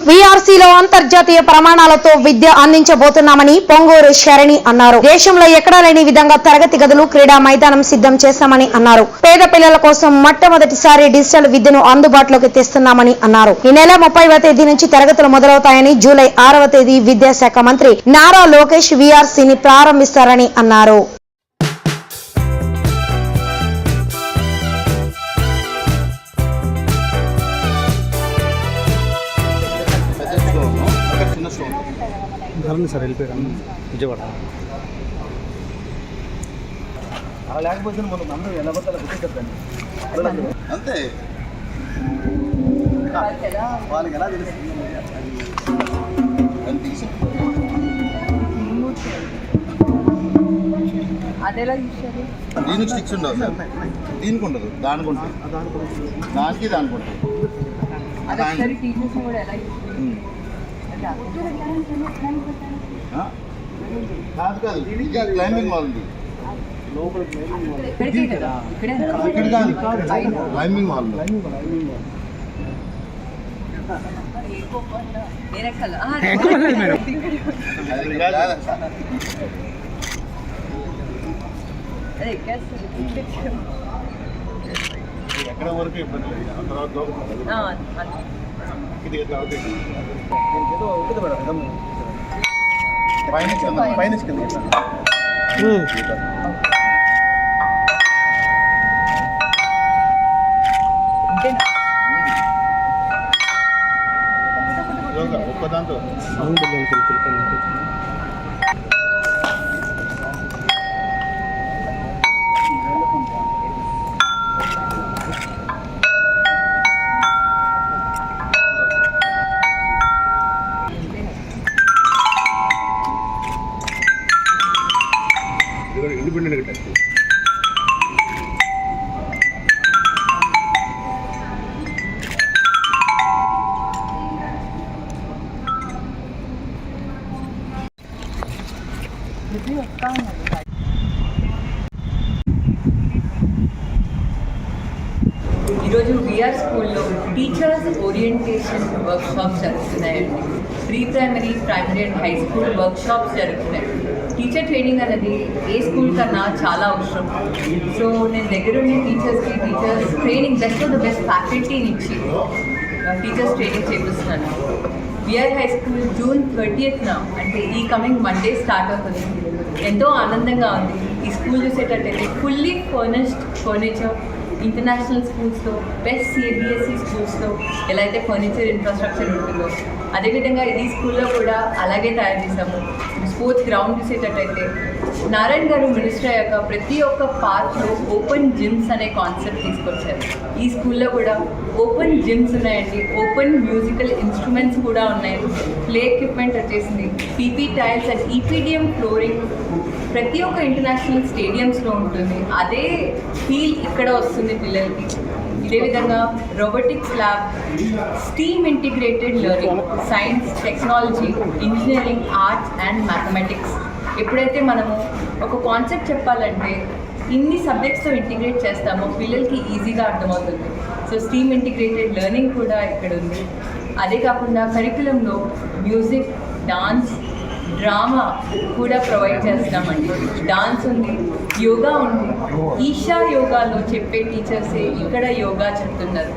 వీఆర్సీలో అంతర్జాతీయ ప్రమాణాలతో విద్య అందించబోతున్నామని పొంగూరు శరణి అన్నారు. దేశంలో ఎక్కడా లేని విధంగా తరగతి గదులు, క్రీడా మైదానం సిద్ధం చేస్తామని అన్నారు. పేద పిల్లల కోసం మొట్టమొదటిసారి డిజిటల్ విద్యను అందుబాటులోకి తెస్తున్నామని అన్నారు. ఈ నెల 30వ తేదీ నుంచి తరగతులు మొదలవుతాయని, జూలై 6వ తేదీ విద్యాశాఖ మంత్రి నారా లోకేష్ వీఆర్సీని ప్రారంభిస్తారని అన్నారు. సార్ వెళ్ళిపోయారు విజయవాడ అలా లేకపోతే మనం అందరూ ఎలా పడతా చెప్పండి అంతే వాళ్ళకి ఎలా తెలుస్తుంది దీనికి స్టిక్స్ ఉండవు సార్, దీనికి ఉండదు, దానికి ఉంటుంది, దానికి దానికి ఉంటుంది. కాదు కాదు క్లైంబింగ్ వాల్ ఉంది, ఇక్కడ కాదు క్లైంబింగ్ వాల్. ఎక్కడ వరకు ఇబ్బంది లేదు, తర్వాత పైన ఒక్కదాంతో ఇండిపెండెంట్ టెస్ట్ ఈరోజు విఆర్ స్కూల్లో టీచర్స్ ఓరియంటేషన్ వర్క్షాప్స్ జరుగుతున్నాయండి. Pre primary, primary and high school workshops జరుగుతున్నాయి. టీచర్ ట్రైనింగ్ అనేది ఏ స్కూల్ కన్నా చాలా అవసరం. సో నేను దగ్గరుండి teachers training best of the best ఫ్యాకల్టీని ఇచ్చి టీచర్స్ ట్రైనింగ్ చేపిస్తున్నాను. VR high school June 30th అంటే ఈ కమింగ్ మండే స్టార్ట్ అవుతుంది. ఎంతో ఆనందంగా ఉంది. ఈ స్కూల్ చూసేటట్టయితే ఫుల్లీ ఫర్నిష్డ్ ఫర్నిచర్, ఇంటర్నేషనల్ స్కూల్స్లో బెస్ట్ సిబిఎస్ఈ స్కూల్స్లో ఎలా అయితే ఫర్నిచర్ ఇన్ఫ్రాస్ట్రక్చర్ ఉంటుందో అదేవిధంగా ఈ స్కూల్లో కూడా అలాగే తయారు చేసాము. స్పోర్ట్స్ గ్రౌండ్ చూసేటట్టయితే నారాయణ గారు మినిస్టర్ అయ్యాక ప్రతి ఒక్క పార్క్లో ఓపెన్ జిమ్స్ అనే కాన్సెప్ట్ తీసుకొచ్చారు. ఈ స్కూల్లో కూడా ఓపెన్ జిమ్స్ ఉన్నాయండి, ఓపెన్ మ్యూజికల్ ఇన్స్ట్రుమెంట్స్ కూడా ఉన్నాయి, ప్లే ఎక్విప్మెంట్ వచ్చేసింది, PP tiles and EPDM flooring ప్రతి ఒక్క ఇంటర్నేషనల్ స్టేడియంస్లో ఉంటుంది. అదే ఫీల్ ఇక్కడ వస్తుంది పిల్లలకి. ఇదే విధంగా robotics lab, steam integrated learning, science, technology, engineering, arts and mathematics. ఎప్పుడైతే మనము ఒక కాన్సెప్ట్ చెప్పాలంటే ఇన్ని సబ్జెక్ట్స్తో ఇంటిగ్రేట్ చేస్తామో పిల్లలకి ఈజీగా అర్థమవుతుంది. సో స్టీమ్ ఇంటిగ్రేటెడ్ లెర్నింగ్ కూడా ఇక్కడ ఉంది. అదే కాకుండా కరికులంలో మ్యూజిక్, డాన్స్, డ్రామా కూడా ప్రొవైడ్ చేస్తామండి. డాన్స్ ఉంది, యోగా ఉంది. ఈషా యోగాలో చెప్పే టీచర్సే ఇక్కడ యోగా చెప్తున్నారు.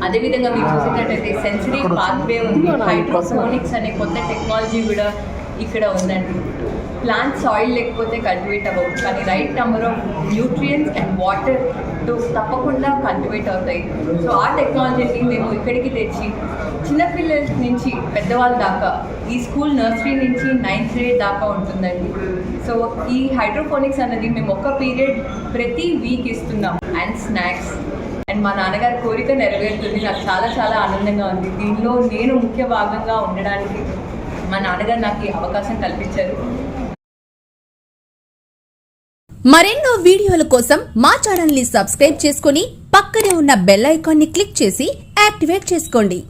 అదేవిధంగా మీరు చూసేటట్టయితే సెన్సరీ పాత్వే ఉంది, హైడ్రోఫోనిక్స్ అనే కొత్త టెక్నాలజీ కూడా ఇక్కడ ఉందండి. ప్లాంట్ సాయిల్ లేకపోతే కల్టివేట్ అవ్వవు, కానీ right number of nutrients and వాటర్తో తప్పకుండా కల్టివేట్ అవుతాయి. సో ఆ టెక్నాలజీని మేము ఇక్కడికి తెచ్చి చిన్నపిల్లల నుంచి పెద్దవాళ్ళ దాకా ఈ స్కూల్ నర్సరీ నుంచి 9th grade దాకా ఉంటుందండి. సో ఈ హైడ్రోఫోనిక్స్ అనేది మేము ఒక్క పీరియడ్ ప్రతి వీక్ ఇస్తున్నాం. అండ్ స్నాక్స్ అండ్ మా నాన్నగారి కోరిక నెరవేరుతుంది. నాకు చాలా చాలా ఆనందంగా ఉంది. దీనిలో నేను ముఖ్య భాగంగా ఉండడానికి మా నాన్నగారు నాకు ఈ అవకాశం కల్పించారు. మరెన్నో వీడియోల కోసం మా ఛానల్ ని సబ్స్క్రైబ్ చేసుకుని పక్కనే ఉన్న బెల్ ఐకాన్ ని క్లిక్ చేసి యాక్టివేట్ చేసుకోండి.